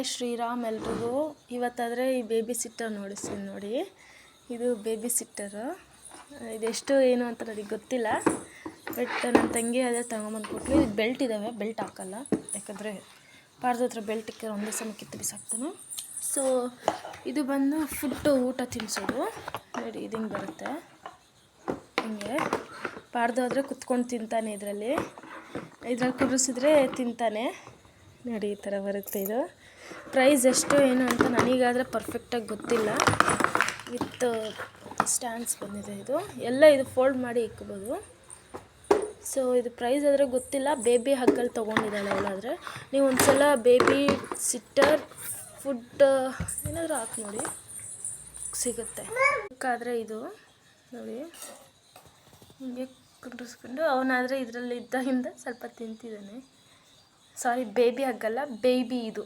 Hi Shriram ಎಲ್ರಿಗೂ. ಇವತ್ತಾದರೆ ಈ baby sitter ನೋಡಿಸ್ತೀನಿ ನೋಡಿ. ಇದು ಬೇಬಿ ಸಿಟ್ಟರು. ಇದೆಷ್ಟು ಏನು ಅಂತ ನನಗೆ ಗೊತ್ತಿಲ್ಲ, ಬಟ್ ನನ್ನ ತಂಗಿ ಅದೇ ತಗೊಂಬಂದ್ಕೊಟ್ಲು. ಇದು ಬೆಲ್ಟ್ ಇದ್ದಾವೆ, ಬೆಲ್ಟ್ ಹಾಕಲ್ಲ ಯಾಕಂದರೆ ಪಾರ್ದ ಹತ್ರ ಬೆಲ್ಟ್ ಇಕ್ಕರೆ ಒಂದೇ ಸಮ ಕಿತ್ತು ಬಿಸಾಕ್ತಾನೆ. ಸೊ ಇದು ಬಂದು ಊಟ ತಿನ್ನಿಸೋದು ನೋಡಿ. ಇದು ಹಿಂಗೆ ಬರುತ್ತೆ, ಹಿಂಗೆ ಪಾರ್ದ ಹೋದರೆ ಕುತ್ಕೊಂಡು ತಿಂತಾನೆ. ಇದರಲ್ಲಿ ಕುಡಿಸಿದ್ರೆ ತಿಂತಾನೆ ನೋಡಿ. ಈ ಥರ ಬರುತ್ತೆ. ಇದು ಪ್ರೈಸ್ ಎಷ್ಟು ಏನು ಅಂತ ನನಗಾದರೆ ಪರ್ಫೆಕ್ಟಾಗಿ ಗೊತ್ತಿಲ್ಲ. ವಿತ್ ಸ್ಟ್ಯಾಂಡ್ಸ್ ಬಂದಿದೆ. ಇದು ಫೋಲ್ಡ್ ಮಾಡಿ ಇಕ್ಬೋದು. ಸೊ ಇದು ಪ್ರೈಸ್ ಆದರೆ ಗೊತ್ತಿಲ್ಲ. ಬೇಬಿ ಹಗ್ಗಲ್ಲಿ ತೊಗೊಂಡಿದ್ದಾಳೆ ಅವಳಾದರೆ. ನೀವು ಒಂದು ಸಲ ಬೇಬಿ ಸಿಟ್ಟರ್ ಫುಡ್ ಏನಾದರೂ ಹಾಕಿ ನೋಡಿ, ಸಿಗುತ್ತೆ. ಆದರೆ ಇದು ನೋಡಿ ಹಿಂಗೆ ಕುಂಡ್ರಿಸ್ಕೊಂಡು ಅವನಾದರೆ ಇದರಲ್ಲಿ ಇದ್ದಾಗಿಂದ ಸ್ವಲ್ಪ ತಿಂತಿದ್ದಾನೆ. ಸಾರಿ, ಬೇಬಿ ಹಗ್ಗಲ್ಲ, ಬೇಬಿ ಇದು.